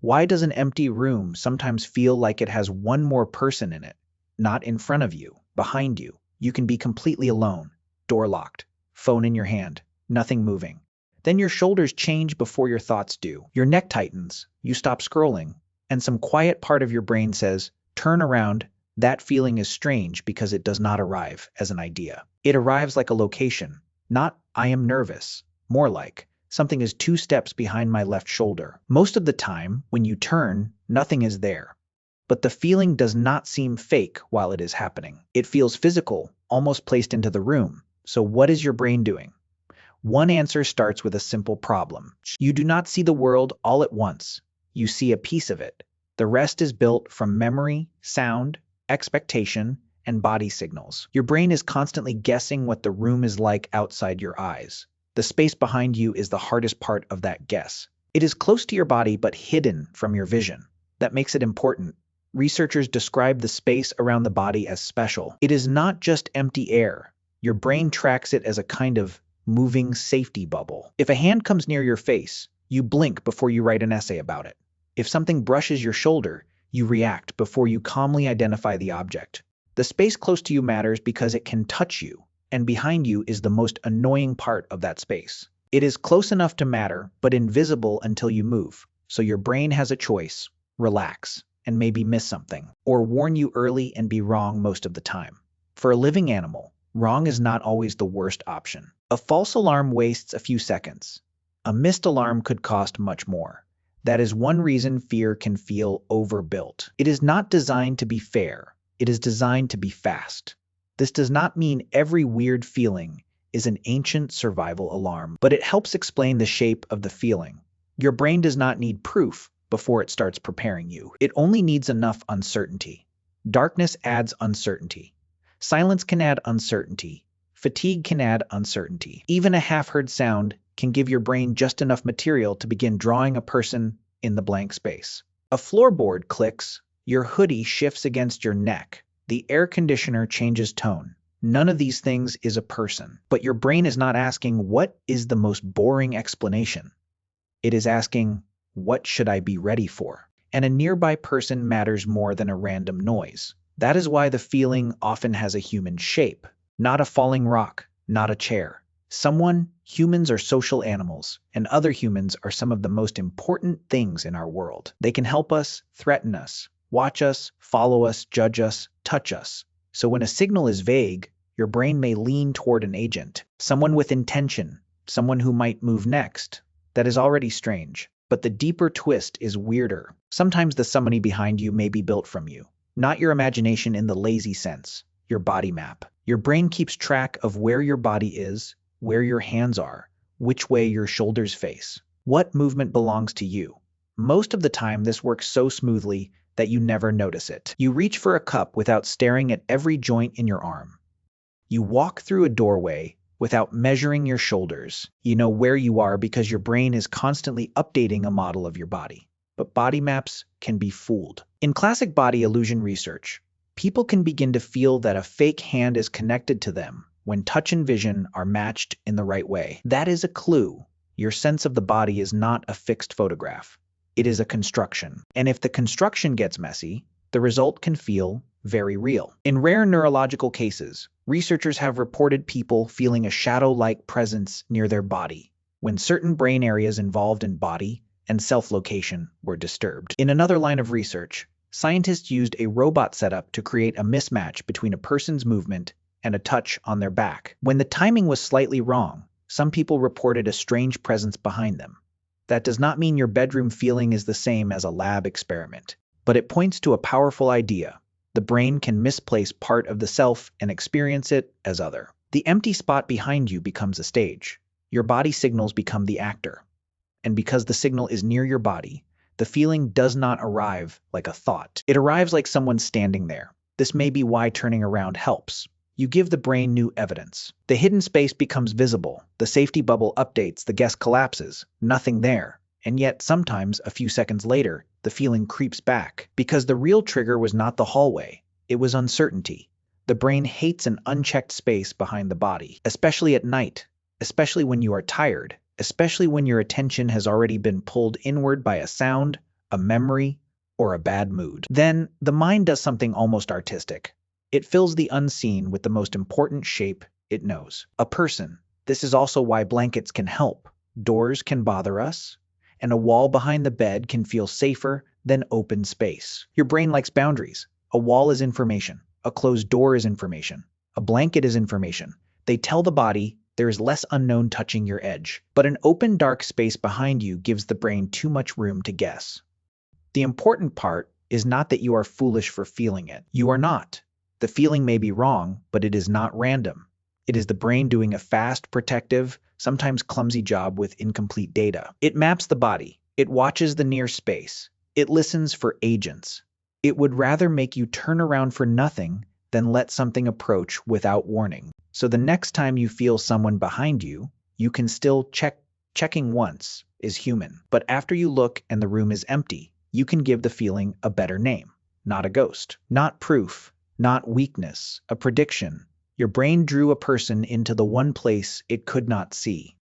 Why does an empty room sometimes feel like it has one more person in it? Not in front of you, behind you. You can be completely alone, door locked, phone in your hand, nothing moving. Then your shoulders change before your thoughts do. Your neck tightens, you stop scrolling, and some quiet part of your brain says, turn around. That feeling is strange because it does not arrive as an idea. It arrives like a location, not I am nervous, more like something is 2 steps behind my left shoulder. Most of the time, when you turn, nothing is there. But the feeling does not seem fake while it is happening. It feels physical, almost placed into the room. So what is your brain doing? One answer starts with a simple problem. You do not see the world all at once. You see a piece of it. The rest is built from memory, sound, expectation, and body signals. Your brain is constantly guessing what the room is like outside your eyes. The space behind you is the hardest part of that guess. It is close to your body but hidden from your vision. That makes it important. Researchers describe the space around the body as special. It is not just empty air. Your brain tracks it as a kind of moving safety bubble. If a hand comes near your face, you blink before you write an essay about it. If something brushes your shoulder, you react before you calmly identify the object. The space close to you matters because it can touch you, and behind you is the most annoying part of that space. It is close enough to matter, but invisible until you move. So your brain has a choice: relax and maybe miss something, or warn you early and be wrong most of the time. For a living animal, wrong is not always the worst option. A false alarm wastes a few seconds. A missed alarm could cost much more. That is one reason fear can feel overbuilt. It is not designed to be fair. It is designed to be fast. This does not mean every weird feeling is an ancient survival alarm, but it helps explain the shape of the feeling. Your brain does not need proof before it starts preparing you. It only needs enough uncertainty. Darkness adds uncertainty. Silence can add uncertainty. Fatigue can add uncertainty. Even a half-heard sound can give your brain just enough material to begin drawing a person in the blank space. A floorboard clicks, your hoodie shifts against your neck, the air conditioner changes tone. None of these things is a person, but your brain is not asking what is the most boring explanation. It is asking, what should I be ready for? And a nearby person matters more than a random noise. That is why the feeling often has a human shape, not a falling rock, not a chair. Humans are social animals, and other humans are some of the most important things in our world. They can help us, threaten us, watch us, follow us, judge us, touch us. So when a signal is vague, your brain may lean toward an agent, someone with intention, someone who might move next. That is already strange, but the deeper twist is weirder. Sometimes the somebody behind you may be built from you, not your imagination in the lazy sense, your body map. Your brain keeps track of where your body is, where your hands are, which way your shoulders face, what movement belongs to you. Most of the time, this works so smoothly that you never notice it. You reach for a cup without staring at every joint in your arm. You walk through a doorway without measuring your shoulders. You know where you are because your brain is constantly updating a model of your body. But body maps can be fooled. In classic body illusion research, people can begin to feel that a fake hand is connected to them when touch and vision are matched in the right way. That is a clue. Your sense of the body is not a fixed photograph. It is a construction. And if the construction gets messy, the result can feel very real. In rare neurological cases, researchers have reported people feeling a shadow-like presence near their body when certain brain areas involved in body and self-location were disturbed. In another line of research, scientists used a robot setup to create a mismatch between a person's movement and a touch on their back. When the timing was slightly wrong, some people reported a strange presence behind them. That does not mean your bedroom feeling is the same as a lab experiment, but it points to a powerful idea. The brain can misplace part of the self and experience it as other. The empty spot behind you becomes a stage. Your body signals become the actor. And because the signal is near your body, the feeling does not arrive like a thought. It arrives like someone standing there. This may be why turning around helps. You give the brain new evidence. The hidden space becomes visible. The safety bubble updates. The guess collapses. Nothing there. And yet, sometimes, a few seconds later, the feeling creeps back. Because the real trigger was not the hallway. It was uncertainty. The brain hates an unchecked space behind the body, especially at night, especially when you are tired, especially when your attention has already been pulled inward by a sound, a memory, or a bad mood. Then, the mind does something almost artistic. It fills the unseen with the most important shape it knows. A person. This is also why blankets can help. Doors can bother us, and a wall behind the bed can feel safer than open space. Your brain likes boundaries. A wall is information. A closed door is information. A blanket is information. They tell the body there is less unknown touching your edge. But an open, dark space behind you gives the brain too much room to guess. The important part is not that you are foolish for feeling it. You are not. The feeling may be wrong, but it is not random. It is the brain doing a fast, protective, sometimes clumsy job with incomplete data. It maps the body. It watches the near space. It listens for agents. It would rather make you turn around for nothing than let something approach without warning. So the next time you feel someone behind you, you can still checking once is human. But after you look and the room is empty, you can give the feeling a better name. Not a ghost. Not proof. Not weakness. A prediction. Your brain drew a person into the one place it could not see.